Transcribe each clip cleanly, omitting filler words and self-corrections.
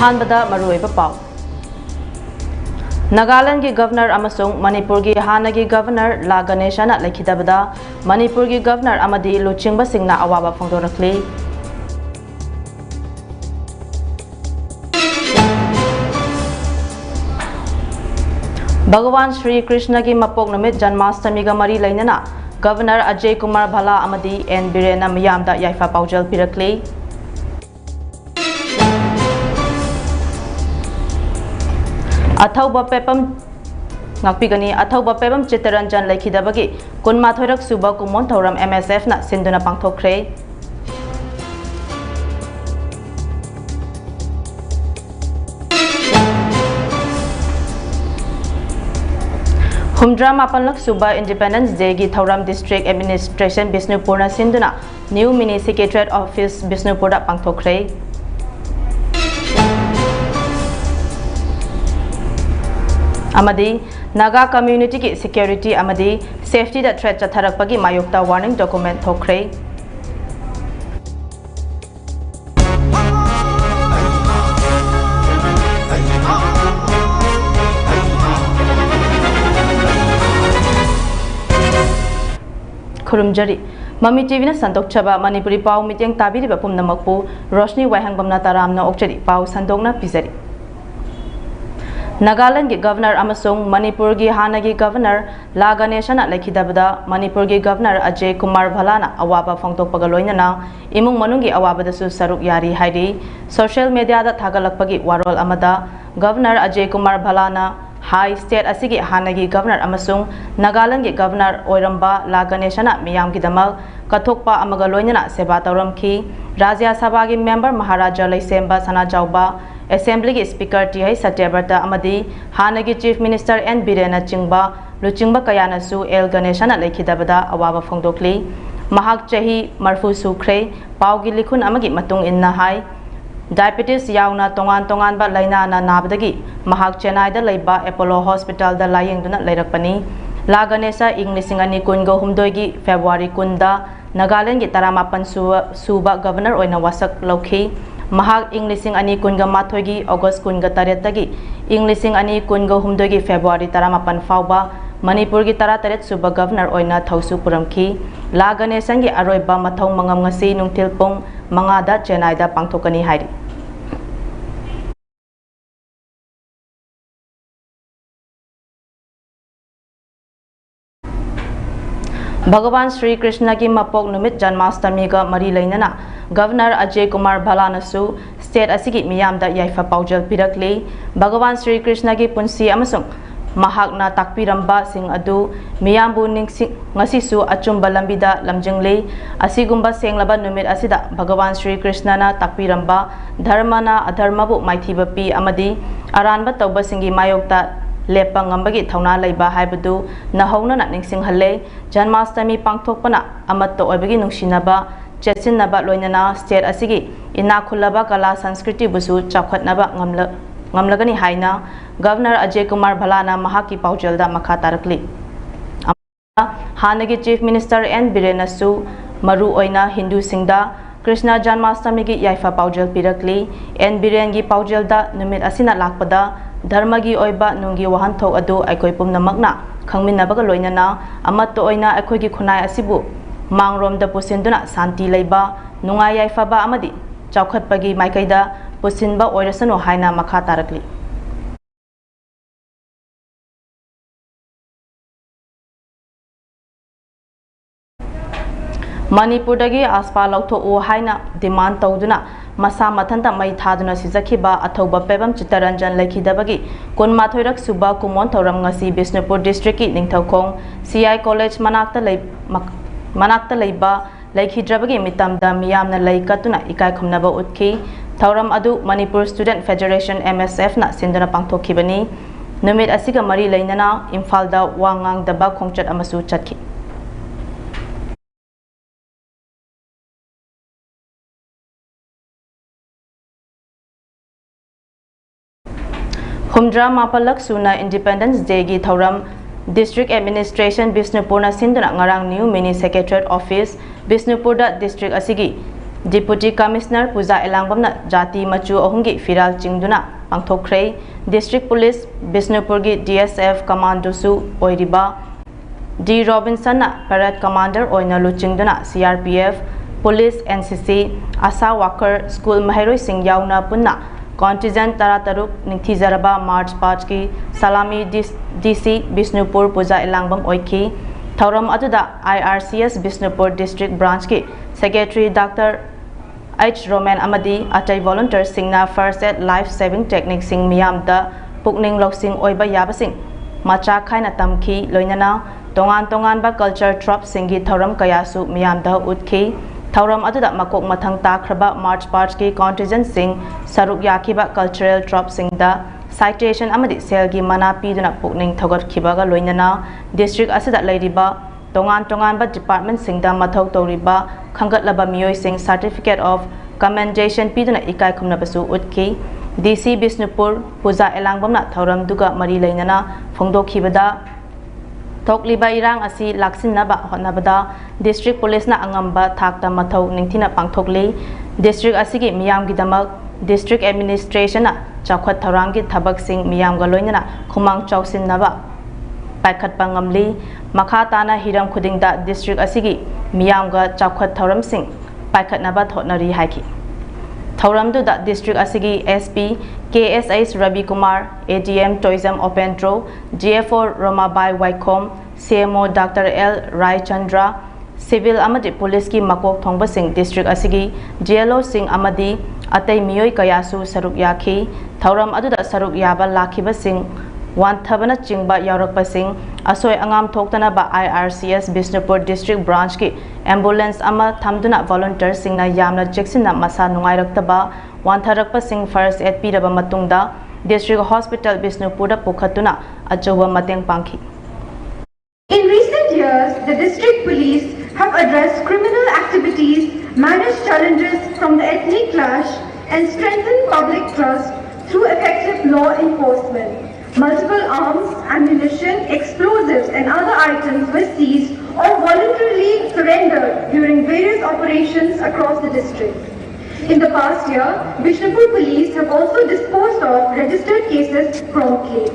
अहानबदा मरुइबा पाव नागालैंड की गवर्नर अमसुंग मणिपुर की हानगी गवर्नर ला गणेशना लेखिदबदा मणिपुर की गवर्नर अमदी लुचिंगबा सिंगना अवाबा फोंदोरखली भगवान श्री कृष्ण की मपोक नमित जन्माष्टमी का मरी लेना गवर्नर अजय कुमार भला अमदी एन बिरेना मियामदा याइफा पाउजल पिरखली अथौब पेपम ngakpigani अथौब पेपम चित्तरंजन लेखिदबगी कुनमाथोरक सुबा कुमोन थौरम MSF ना सिंधुना पांगथोखरे हुमद्रा मापनलक सुबा इंडिपेंडेंस डे की थौरम डिस्ट्रिक्ट एडमिनिस्ट्रेशन बिष्णुपुर सिंधुना new mini secretariat office Bishnupur पांगथोखरे अमदी नागा कम्युनिटी की सिक्योरिटी अमदी सेफ्टी दा थ्रेट चथरकपगी मायोक्ता वार्निंग डॉक्यूमेंट थोखरे खुरुमजरी ममी टीवी संदोक्छबा मणिपुरी पाव मिटिंग ताबिरिबा पुमनमकपु रोशनी वाहेंगबमना तारामना ओक्चरी पाव संदोकना पिजरी नागालैंड की गवर्नर अमसुंग मणिपुर की हानगी गवर्नर ला गणेशना लेखिदबदा मणिपुर की गवर्नर अजय कुमार भलाना अवाबा फोंदोकपगा लोइनना इमुंग मनुंगी अवाबदसु सरुक यारी हाइरी सोशल मीडिया दा थागलकपगी वारोल अमदा गवर्नर अजय कुमार भलाना हाई स्टेट असिगी हानगी गवर्नर अमसुंग नागालैंड की गवर्नर ओइरंबा ला गणेशना मियामगिदमक कथोकपा अमगा लोइनना सेवा तौरमखी राज्य सभा की मेंबर महाराजा लैसेंबा सनाजाउबा असेंबली की speaker T सत्यव्रता अमदी हानगी chief minister N बिरेना चिंगबा लुचिंगबा कयानसु L गणेशना लेखिदबदा अवाबा फोंदोकली महाक चही मरफु सुख्रे पावगी लिखुन अमगी मतुंग इन्ना हाई डायबिटीज यावना तोंगान तोंगानबा लैनाना नाबदगी महाक चेन्नईदा लैबा एपोलो हॉस्पिटल दा लायेंगदुना लैरकपनी ला गणेशा इंग लिसिंग अनि कुनगो हुमदोगी फेब्रुआरी कुनदा नागालैंड की 18 सुबा गवर्नर ओइना वासक लौखी महाक इंग लिसिंग अनि कुनगा माथोगी अगस्त कुनगा तरेतगी इंग लिसिंग अनि कुनगा हुमदोगी फेब्रुआरी 18 फाउबा मणिपुर की 13 सुबा गवर्नर ओइना थौसु पुरमखी ला गणेशन की अरोइबा मथौ मंगम ngasi नुंगथिल पुंग मंगादा चेन्नईदा पांगथोकनी हाइरी भगवान श्री कृष्ण की मपोक नुमित जन्माष्टमी का मरी लेना गवर्नर अजय कुमार भलानसु स्टेट असिगी मियामदा याइफा पाउजल पिरखली भगवान श्री कृष्ण की पुंसी अमसुंग महाकना ताकपिरंबा सिंह अदु मियामबु निंगसिंग ngasisu अचुंबा लंबिदा लमजिंगले असिगुंबा सेंगलबा नुमित असिदा भगवान श्री कृष्णना ताकपिरंबा धर्मना अधर्मबु माइथिबा पी अमदी अरानबा तौबसिंगी मायोक्ता लेपा ngambagi thawna leiba haibadu nahawna ningsinghalle janmashtami pangthokpana amatto oibagi nungsinaba chetsinaba loinana state asigi ina khulaba kala sanskriti busu chakhatnaba ngamlagani haina governor Ajay Kumar Bhalana mahaki paujalda makha tarakli hanagi chief minister N Birenasu maru oina hindu singda Krishna Janmashtami gi yaifa paujal pirakli N Biren gi paujalda numit asina lakpada धर्म की ओइबा नुंगी वहन थोक अदु अखोय पुमनमकना खंगमिनबगा लोइनना अमत्तो ओइना अखोय की खुनाय असिबु मांगरोमदा पुसिनदुना शांति लैबा नुंगा याइफाबा अमदि चौखटपगी माइकैदा पुसिनबा ओइरसनो हाइना मखा तारकली मणिपुरदगी आसपा लौथोओ हाइना demand तौदुना मसा मथंता मई थादुना सिजखिबा अथौबा पेबम चित्तरंजन लेखिदबगी कुनमाथोरक सुबा कुमोन थौरम ngasi बिष्णुपुर डिस्ट्रिक्ट की निंगथौखोंग CI कॉलेज मनाक्ता लैबा लेखिद्रबगी मितमदा मियामना लैकतुना इकाय खुमनबा उतखी थौरम अदु मणिपुर स्टूडेंट फेडरेशन MSF ना सिंधुना पांगथोखिबनी नुमित असिगा मरी लैनना इम्फालदा वांगांगदबा खोंगचट अमसु चतखि हुमद्रा मापलक सुना इंडिपेंडेंस डे की थौरम डिस्ट्रिक्ट एडमिनिस्ट्रेशन बिष्णुपुर सिंधुना ngarang new mini secretariat office Bishnupur district असिगी Deputy Commissioner Puja Elangbamna Jati Machu Ohungi Firal Chingduna Pangthokre District Police Bisnupurgi DSF Commando Su Oiriba D Robinson Parade Commander Oina Luchingduna CRPF Police NCC Asa Walker School Maheroi Singh Yauna Punna Contingent Tarataruk Ningthizaraba March Pachki Salami DC Bisnupur Puja Elangbam Oiki Thauram Aduda IRCS Bisnupur District Branch Ki Secretary Dr. H. Roman Amadi Atai Volunteer Singna First Aid Life Saving Technique Sing Miyam da Pukning Loksing Oiba Yabasing Macha Kaina Tamki Loinana Tongan ba Culture Trop Singi Thauram Kayasu Miyam da Utki Thauram Aduda Makok Mathang Takraba March Pachki Contingent Sing Saruk Yakiba Cultural Trop Sing da Citation Amadi Selgi Mana Piduna Pukning Thogot Kibaga Loinana District Asida Ladyba Tongan ba Department Singda Mathau Toriba Khangat Laba Miyoi Sing Certificate of Commendation Piduna Ikai Kumnabasu Utki DC Bisnupur Puja Elangbamna Thauram Duga Mari Lainana Phongdo Kibada Thokliba Irang Asi Laksinaba Hotnabada District Police na Angamba Thakta Mathau Ningthina Pangthokli District Asigi Miyam Gidamak District Administration na Chakwat Tharangi Thabak Sing Miyam Galoinana Khumang Chausin Naba Paikat Pangamli Makhatana Hiram Kudingda District Asigi Miyamga Chakwat Thauram Sing Paikat Naba Thotnari Haiki Thauram Duda District Asigi SP KSS Rabi Kumar ADM Tourism Open Draw GFO Romabai Waikom CMO Dr. L Rai Chandra Civil Amadi Police Ki Makok Thongba Sing District Asigi GLO Sing Amadi Atay Miyoi Kayasu Saruk Yaki Thauram Aduda Saruk Yaba Lakiba Sing Wan Thabana Chingba Yarakpa Sing Asoy Angam Thoktana ba IRCS Bisnupur District Branch Ki Ambulance Ama Thamduna Volunteer Sing na Yamna Jacksina Masa Nungairakta Wan Tharakpa Sing First Aid Pidaba Matungda District Hospital Bisnupurda Pukhatuna Achoba Mateng Pangki. In recent years, the district police have addressed criminal activities, managed challenges from the ethnic clash, and strengthened public trust through effective law enforcement. Multiple arms, ammunition, explosives, and other items were seized or voluntarily surrendered during various operations across the district. In the past year, Bishnupur police have also disposed of registered cases promptly.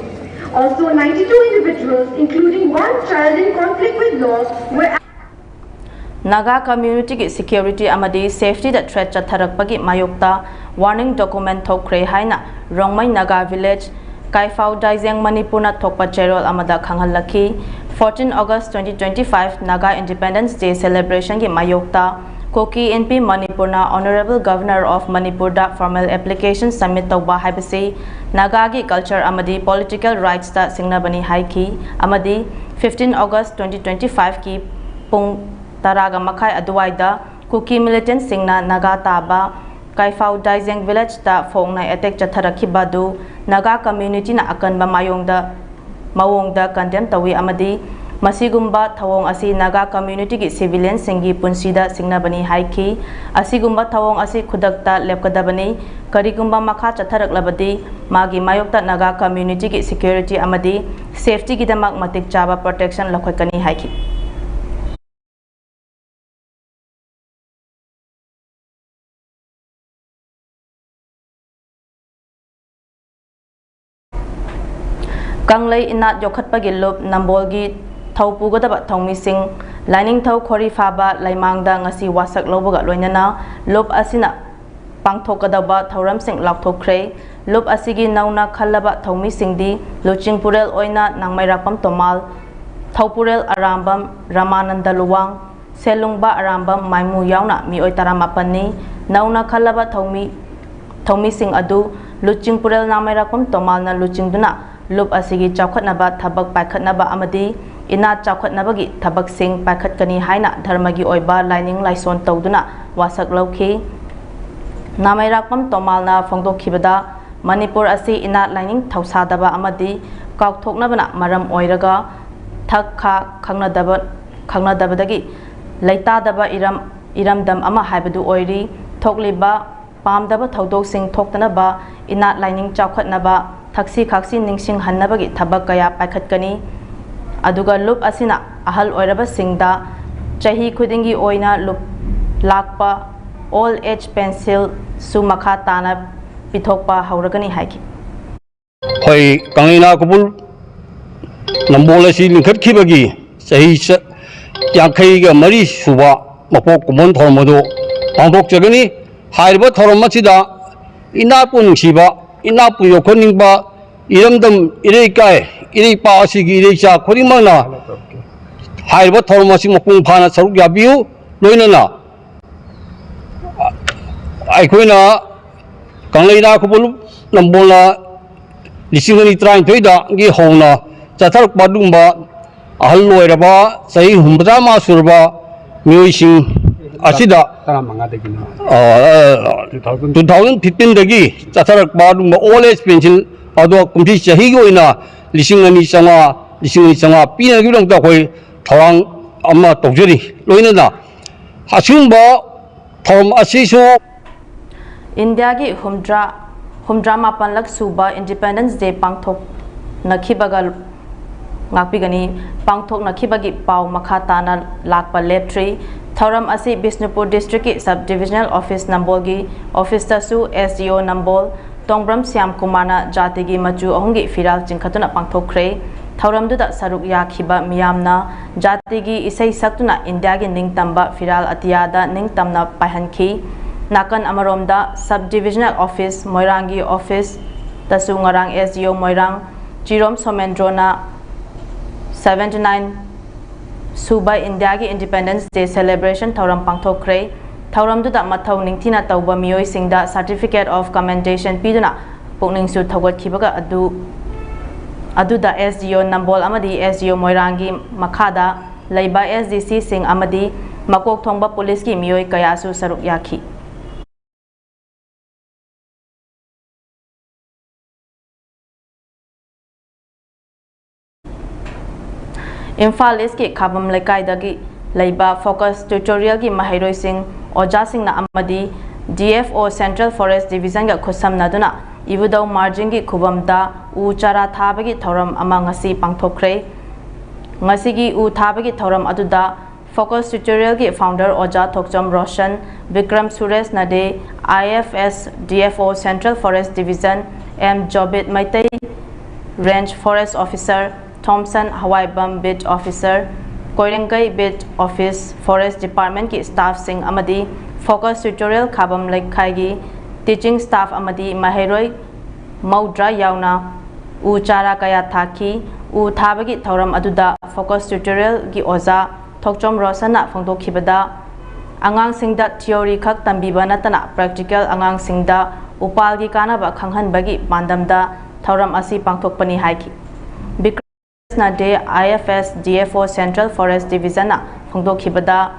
Also, 92 individuals, including one child in conflict with law, were Naga community ki security amadi safety that threat chatharakpagi mayokta warning document thokre haina Rongmai Naga village Kaifau Daizeng Manipurna Thokpa Cherol Amada Khanghallaki 14 August 2025 Naga Independence Day celebration ki mayokta Koki NP Manipurna Honorable Governor of Manipur da formal application submit tawba haibasi Naga gi culture amadi political rights ta singnabani haiki amadi 15 August 2025 ki pung Taraga Makai Aduaida Kuki militant Singna Naga Taba Kaifau Daizeng village ta Fongnai attack Chatharaki Badu Naga community na akanba mawongda condemn tawi amadi Masigumba Thawong Asi Naga community ki civilian Singi Punsida Singnabani Haiki Asigumba Thawong Asi Kudakta Lepkadabani Karigumba Makha Chatharaklabadi Magi Mayokta Naga community ki security amadi safety ki damak matik chaba protection lakhokani haiki Kanglai inat yokhatpagi lop nambolgi thaupugadaba thongmising lining thau khori phaba laimangda ngasi wasak lobaga loinana lop asina pangthokadaba thauram sing lakthokre lop asigi nauna khallaba thongmisingdi lochingpurel oina nangmairakpam tomal thaupurel arambam ramananda luwang selungba arambam maimu yauna mi oi taramapani nauna khallaba thongmising adu lochingpurel nangmairakpam tomalna lochingduna Lup asigi chawkhatnaba thabak paikhatnaba amadi ina chawkhatnabagi thabak sing paikhatkani haina dharmagi oiba lining laison tawduna wasak lawki namairakpam tomalna phongdokhibada Manipur asi ina lining thausadaba amadi kawthoknabana maram oiraga thakha khangnadabadagi leitadaba iramdam ama haibadu oiri thokliba pamdaba thodok sing thoktanaba ina lining chawkhatnaba Taksi kaksi ningsing hannabagi thabak kaya paikhatkani aduga lup asina ahal oiraba singda chahi khudingi oina lup lakpa all age pencil su makha tana pithokpa hauragani haiki hoi kangina kubul nambola si lingkhat khibagi sahi yakai ga mari suba mapok kumon thormodo pangdok jagani hairba thormasida inapun siba inapu yokhoningba iramdam ireikai ireipa asigi irecha khorimana hairba thormasi mapung phana saruk yabiu loinana aikoina kangleina kubul nambola lisingani train thoida gi hona chatharak padumba ahal loiraba sahi humbra ma surba myoising asida 2015 dagi chatharak padumba all age pension ado kumthi chahi gi oina lisingani changa pina gi dong ta khoi thorang amma tawjari loinana asumba thom asisu India gi humdra mapan lak suba Independence Day pangthok nakhibagal ngakpigani pangthok nakhibagi pau makha tana lakpa leptri thoram asi Bisnupur district ki subdivisional office nambolgi office ta su SDO nambol Tongbram Siam Kumana jati gi machu ahungi firal chingkhatuna pangthokre thoram duda saruk yakhiba miyamna jati gi isai saktuna India gi ningtamba firal atiyada ningtamna pahanki nakan amaromda subdivisional office Moirangi office tasu ngarang SDO Moirang Chirom Somendrona 79 Suba India gi Independence Day celebration thoram pangthokre thoram duda mathau ningthina tawba miyoi singda certificate of commendation piduna pukning su thawat khibaga aduda SDO nambol amadi SDO Moirangi makhada leiba SDC sing amadi makok thongba police ki miyoi kaya su saruk yakhi Imphal East ki Khabam Lekai dagi Leiba Focus Tutorial ki Mahairoi Singh Oja Singh na amadi DFO Central Forest Division ga khusam naduna Ibudau Margin ki Khubam da U Chara Thabagi Thoram ama ngasi pangthokre ngasi gi U Thabagi Thoram aduda Focus Tutorial ki founder Oja Thokcham Roshan Vikram Suresh Nade IFS DFO Central Forest Division M Jobit Maitai Range Forest Officer Thompson WAHENGBAM Bid Officer Koirengai Bid Office Forest Department ki staff sing amadi Focus Tutorial Khabam Lekai gi teaching staff amadi Mahairoi Maudra yauna U Chara kaya thaki U Thabagi Thoram aduda Focus Tutorial gi Oza Thokchom Rosana phongdokhibada angang singda theory khak tambiba natana practical angang singda upal gi kanaba khanghanbagi pandamda thoram asi pangthokpani haiki Day IFS DFO Central Forest Division na phongdokhibada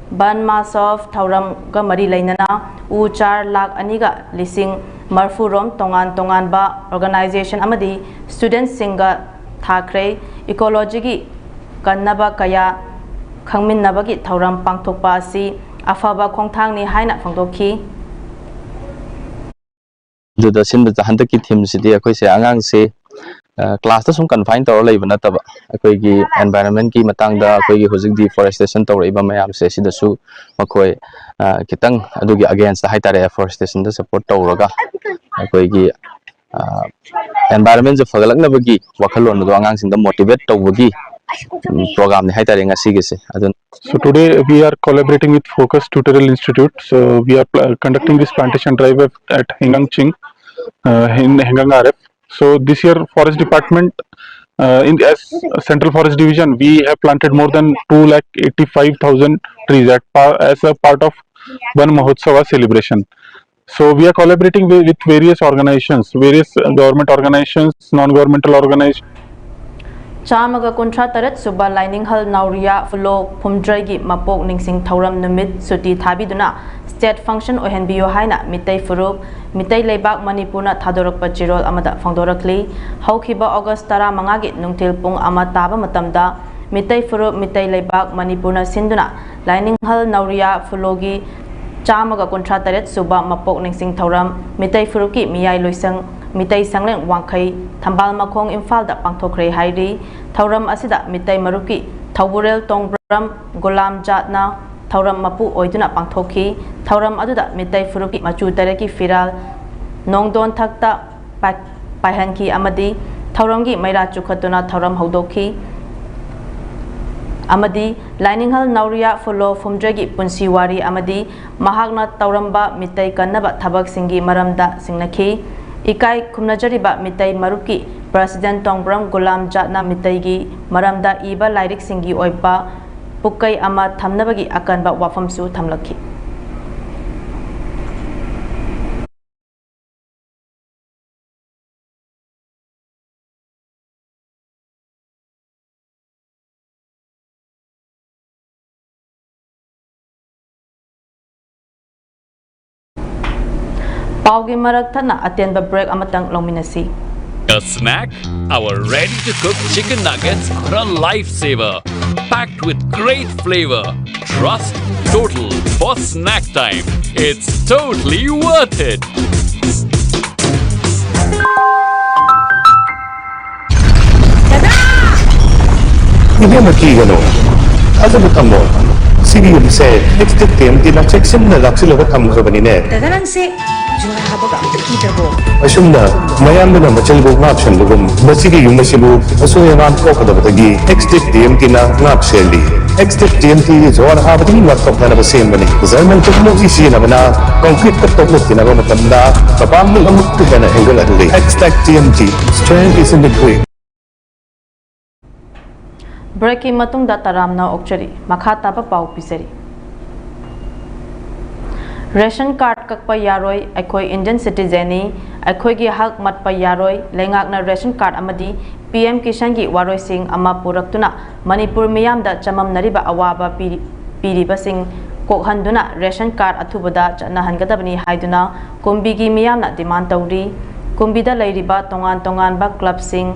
ban masof thoram ga mari lainana u 4 lakh aniga lising marfurom tongan ba organization amadi student singa thakre ecology gi kannaba kaya khangminnabagi thoram pangthokpa si afaba khongthangni haina phongdokhi juda sinba handaki theme sidi akoi se angang se class ta sum confine tor leiba nataba akoi gi environment ki matang da akoi gi hojik deforestation tor iba mayam se sida su makoi kitang adugi against the haitare afforestation da support tawraga akoi gi environment je fagalakna bagi wakhalon do angang sing da motivate tawbagi program ni haitare ngasi gi se adun So today we are collaborating with Focus Tutorial Institute. So we are conducting this plantation drive at Hengang Ching in Hengang RF. So this year Forest Department in as Central Forest Division we have planted more than 2,85,000 trees as a part of Van Mahotsava celebration. So we are collaborating with various organizations, various government organizations, non-governmental organizations. Chamaga Kuntra Taret Suba Lining Hall Nauria Fulo Pumdragi Mapok Ningsing Tauram Numit Suti Thabiduna State Function Ohenbio Haina Mitei Furup Mitei Lebak Manipuna Thadorok Pachirol Amada Fangdorakli Haukiba August Tara Mangagi Nungtil Pung Amataba Matamda Mitei Furup Mitei Lebak Manipuna Sinduna Lining Hall Nauria Fulogi Chamaga Kuntra Taret Suba Mapok Ningsing Tauram Mitei Furuki Miyai Loisang Mitei Sangleng Wangkai Thambal Makong Imphal da Pangthokre Hairi Thauram Asida Mitei Maruki Thauburel Tongbram Gulam Jatna thauram mapu oiduna pangthokhi thauram aduda mitai furuki machu tareki firal nongdon thakta paihanki amadi thauramgi maira chukhatuna thauram haudokhi amadi lininghal nauria fulo fumdragi punsiwari amadi mahakna tauramba mitai kannaba thabak singi maramda singnakhi ikai khumnajariba mitai maruki president tongbram gulam jatna mitai gi maramda iba lairik singi oiba pukai ama thamnabagi akanba wafamsu thamlakhi Paugi marak thana atenba break amatang longminasi. A snack? Our ready-to-cook chicken nuggets are a lifesaver. Packed with great flavor. Trust total for snack time. It's totally worth it. Ini makigano. Ada betamo. Sini yung say next time tina section na laksi laga tham karbani ne. Dadanang se juara habaga amta kitabo. Asumna mayam na machal go ngap shan lugum masigi yung masibu aso yung ngap ko kada batagi next time tina ngap seli. Next time tina juara habati ngap tok na basim bani. Zaman tok mo isi na bana concrete tok mo tina ba matanda kapam mo amuk ko na angle adli. Next TMT strength is in the quick. Breaking matung da taram na okchari makha tapa pau pisari ration card kakpa yaroi akhoi Indian citizen ni akhoi gi hak mat pa yaroi lengak na ration card amadi PM Kisan gi waroi sing ama puraktuna Manipur miyam da chamam nariba awaba piriba sing kokhanduna ration card athubada chana hangadabani haiduna kumbi gi miyam na demand tawri kumbi da lairiba tongan ba club sing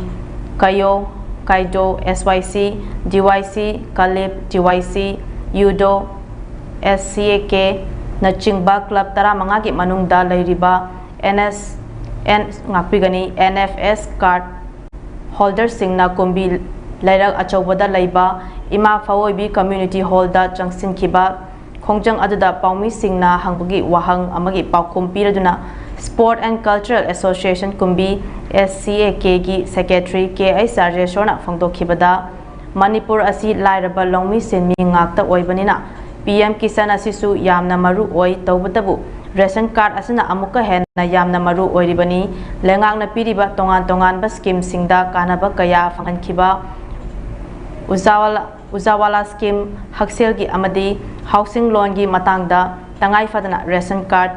kayo Kaido, SYC, DYC, Kalip, DYC, Yudo, SCAK, Nachingba Club Tara Mangagi Manungda Lairiba, NFS card holder Singna Kumbi Lairag Achawada Laiba, Ima Fawoibi Community Hall da Jangsin Kiba, Kongjang Aduda Paumi Singna Hangbagi Wahang Amagi Paukum Piraduna, Sport and Cultural Association Kumbi SCAK gi Secretary KI Sarjeshona Fangdokhibada Manipur asi lairaba longmi senmi ngakta oibanina PM Kisan asisu yamna maru oi tawbatabu ration card asina amuka henna yamna maru oiribani lengakna piriba tongan ba scheme singda kanaba kaya fanghankhiba Uzawala scheme haksel gi amadi housing loan gi matangda tangai fadana ration card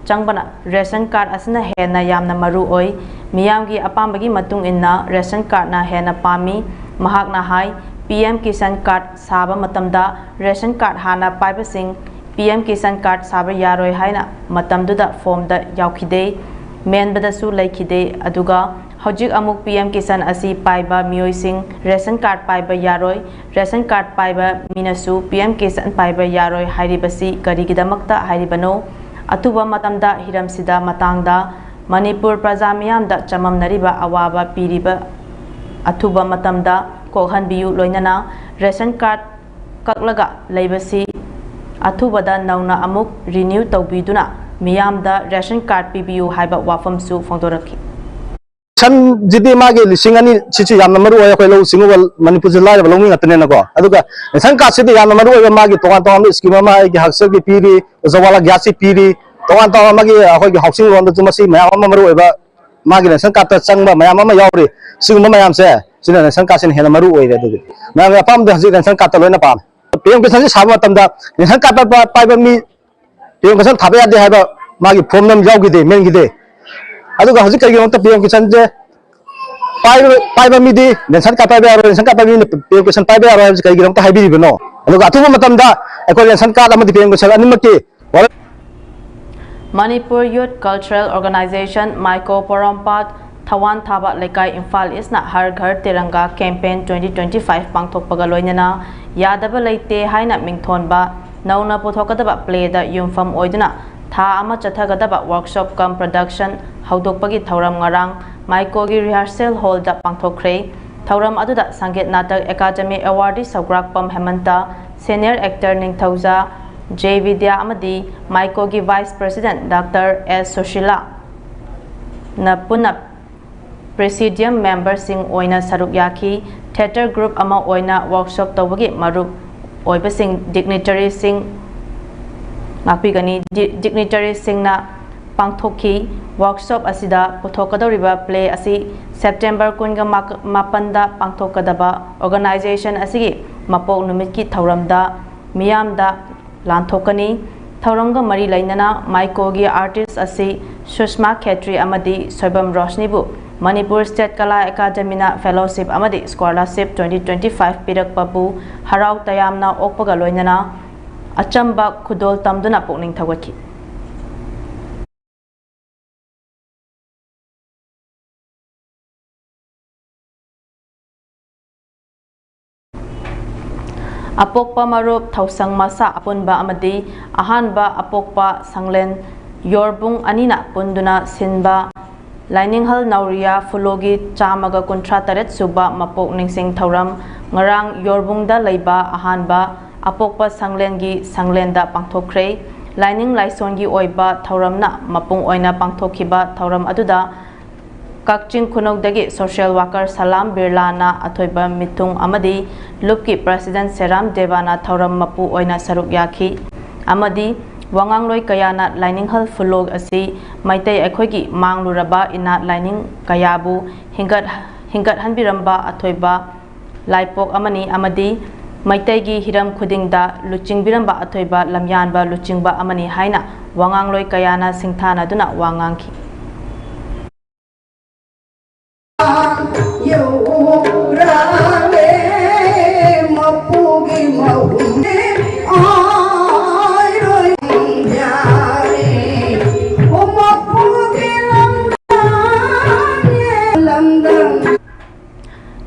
changbana ration card asina hena yamna maru oi miyamgi apambagi matung inna ration card na hena pami mahakna hai PM Kisan card saba matamda ration card hana paiba sing PM Kisan card saba yaroi haina matamduda form da yaukhide men badasu laikhide aduga hojik amuk PM Kisan asi paiba mioi sing ration card paiba yaroi ration card paiba minasu PM Kisan paiba yaroi hairibasi karigidamakta hairibano Atuba matamda hiram sida matangda Manipur Prazamiyam da chamam nariba awaba piriba Atuba matamda kokhan biyu loinana ration card kaklaga laibasi Atuba da nauna amuk renew tawbiduna miyam da ration card pibiu haiba wafamsu fongdoraki San jidi magi lisingani cici yam namaru ay ko lo singual Manipur jilla ya balongi ngatne na ko aduga san ka sidi yam namaru ay magi tongan scheme ma ay haksel gi piri zawala gyasi piri tongan magi ko gi housing loan da jumasi mayam namaru ay ba magi san ka ta changba mayam ma yawri singma mayam se sina san ka sin hena maru ay da na ma pam da hasi san ka ta loina pam PM Kisan sama tamda san ka ta pai ba mi PM Kisan thabe ya de ha ba magi form nam yaw gi de men gi de aduga hasi kai gi PM Kisan je Paiba midi lensan ka paiba aro lensan ka paiba ni PM Kisan paiba aro kai gi ta haibi bino aduga atuba matamda ko lensan ka amadi PM Kisan animaki Manipur Youth Cultural Organization Maiko Porompat Thawan Thaba Lekai Imphal Isna Har Ghar Tiranga Campaign 2025 Pangthokpaga loinana Yadaba Leite Haina Mingthonba Nauna Puthokadaba Play da Yumfam Oiduna Tha ama Chathagadaba Workshop cum Production Haudokpagi Thauram Ngarang Maiko gi Rehearsal Hall da Pangthokre Thauram aduda Sangeet Natak Academy Awardee Saugrakpam Hemanta Senior Actor Ningthauza J Vidya amadi Maiko gi Vice President Dr. S Sushila na punna Presidium member sing oina saruk yaki theater group ama oina workshop tawagi marup oiba sing dignitary sing ngakpigani dignitary sing na pangthoki workshop asida puthokadoriba play asi September kunga mapanda pangthokadaba organization asigi mapok numit ki thauramda miyamda lanthokani thauramga mari lainana Maiko gi artist asi Sushma Khetri amadi Soibam Roshni bu Manipur State Kala Academy na fellowship amadi scholarship 2025 pirak papu harau tayamna okpaga loinana achamba khudol tamduna pokning thawaki apokpa marup thausang masa apunba amadi ahanba apokpa sanglen yorbung anina punduna sinba Laininghal Nauria Fulogi Chamaga Kuntra Taret Suba Mapok Ningsing Thauram Ngarang Yorbungda Leiba Ahanba Apokpa Sanglengi Sanglenda Pangthokre Laining Laisongi Oiba Thauramna Mapung Oina Pangthokiba Thauram Aduda Kakching Kunogdagi Social Worker Salam Birlana Athoiba Mitung Amadi Lupki President Seram Devana Thauram Mapu Oina Saruk Yaki Amadi Wangang loi kayana lining hal fulog asi maitai akhoigi mangluraba ina lining kayabu hingat hanbiramba athoiba laipok amani amadi maitai gi hiram khudingda luching biramba athoiba lamyanba luchingba amani haina wangang loi kayana singthana duna wangang ki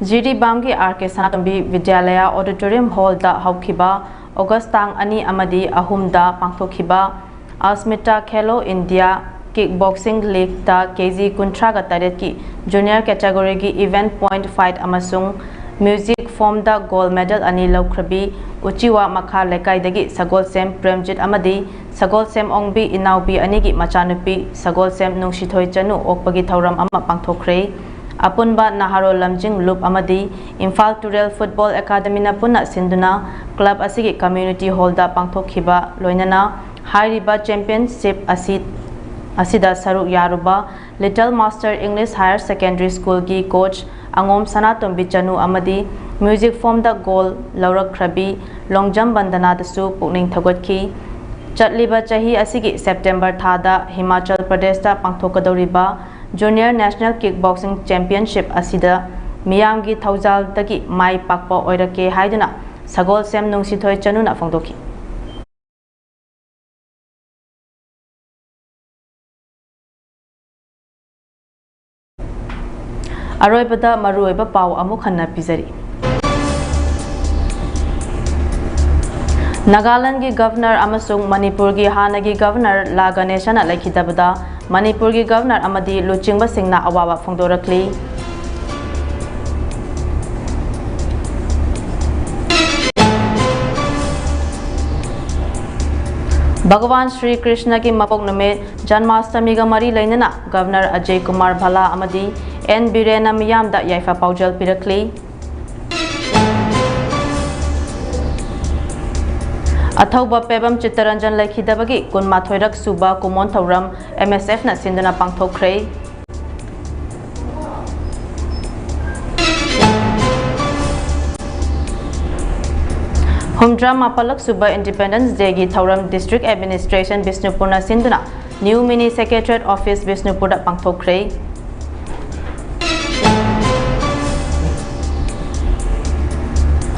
GD Bamgi RK Sanakambi Vidyalaya Auditorium Hall da Haukiba August Tang Ani Amadi Ahumda Pangtokhiba Asmita Khelo India Kickboxing League da KZ Kuntraga Taretki Junior Category gi Event Point Fight Amasung Music Form da Gold Medal Ani Laukrabi Uchiwa Makha Lekai dagi Sagol Sem Premjit Amadi Sagol Sem Ongbi Inaubi Anigi Machanupi Sagol Sem Nungshithoi Chanu Okpagi Thauram Ama Pangthokre Apunba Naharo Lamjing Loop Amadi Imphal Tural Football Academy na punna sinduna club asigi community hall da pangthokhiba loinana hairiba championship asida saruk yaruba Little Master English Higher Secondary School gi coach Angom Sanatom Bichanu Amadi music form da goal Laurak Krabi Longjam Bandana dasu pukning thagotki Chatliba chahi asigi September thada Himachal Pradesh da pangthokadoriba Junior National Kickboxing Championship asida miyamgi thaujal dagi mai pakpa oirake haiduna Sagol Sem Nungsithoi Chanuna phongdoki Aroibada maruiba pau amuk hanna pizari Nagaland gi Governor amasung Manipur gi Hanagi Governor Laganeshana laikhidabada Manipur gi Governor amadi luchingba singna awaba phongdorakli Bhagavan Shri Krishna ki mapok nume Janmashtami ga mari lainana Governor Ajay Kumar Bhala amadi N Birena miyamda yaifa paujal pirakli Athauba Pebam Chittaranjan Laikhidabagi Kunmathoirak Suba Kumon Thauram MSF na sinduna pangthokre Humdra Mapalak Suba Independence Day gi Thauram District Administration Bisnupur na sinduna New Mini Secretariat Office Bisnupur da pangthokre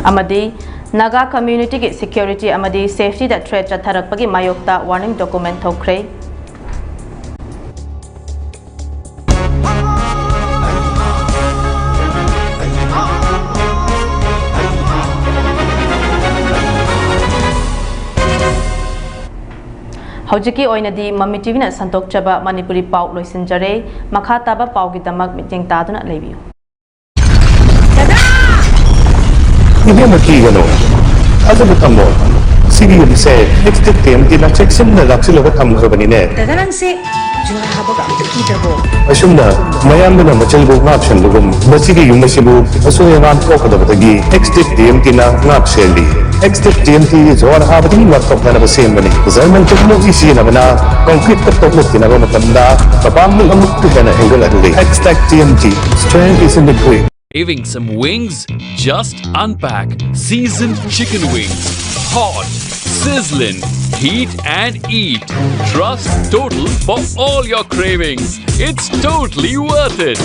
Amadi Naga community ki security amadi safety da threat chatharakpagi mayokta warning document thokre Hojiki oinadi Mami TV na santok chaba Manipuri pau loisinjare makha taba pau gi damak meeting taduna lebiu Ibang makigano. Asa butang mo? ꯃꯁꯤꯒꯤ ꯌꯨꯝꯁꯦ ꯑꯦꯛꯁꯇꯤꯛ ꯇꯤꯑꯦꯝꯇꯤꯅ ꯆꯦꯛꯁꯤꯟꯅ ꯂꯥꯛꯁꯤꯜꯂꯒ ꯊꯝꯈ꯭ꯔꯕꯅꯤꯅꯦ Daga nangse, jwara habaga amta kidrabo. ꯑꯁꯨꯝꯅ ꯃꯌꯥꯝꯕꯅ ꯃꯆꯜꯕꯨ ꯉꯥꯛꯁꯟꯕꯒꯨꯝ ꯃꯁꯤꯒꯤ ꯌꯨꯝ ꯑꯁꯤꯕꯨ ꯑꯁꯣꯏ ꯑꯉꯥꯝ ꯊꯣꯛꯀꯗꯕꯗꯒꯤ ꯑꯦꯛꯁꯇꯤꯛ ꯇꯤꯑꯦꯝꯇꯤꯅ ꯉꯥꯛ ꯁꯦꯜꯂꯤ ꯑꯦꯛꯁꯇꯤꯛ ꯇꯤꯑꯦꯝꯇꯤ ꯖꯋꯥꯔ ꯍꯥꯕꯗꯒꯤ ꯉꯥꯛꯊꯣꯛꯅꯅꯕ ꯁꯦꯝꯕꯅꯤ ꯖꯔꯃꯟ ꯇꯦꯛꯅꯣꯂꯣꯖꯤ ꯁꯤꯖꯤꯟꯅꯕꯅ ꯀꯪꯀ꯭ꯔꯤꯠꯇ ꯇꯣꯛꯂꯛꯈꯤꯅꯕ ꯃꯇꯝꯗ ꯃꯄꯥꯡꯒꯜ ꯑꯃꯨꯛꯀ ꯍꯦꯟꯅ ꯍꯦꯟꯒꯠꯍꯜꯂꯤ ꯑꯦꯛꯁꯇꯤꯛ ꯇꯤꯑꯦꯝꯇꯤ strength is in the grip. Craving some wings? Just unpack seasoned chicken wings. Hot, sizzling, heat and eat. Trust Total for all your cravings. It's totally worth it.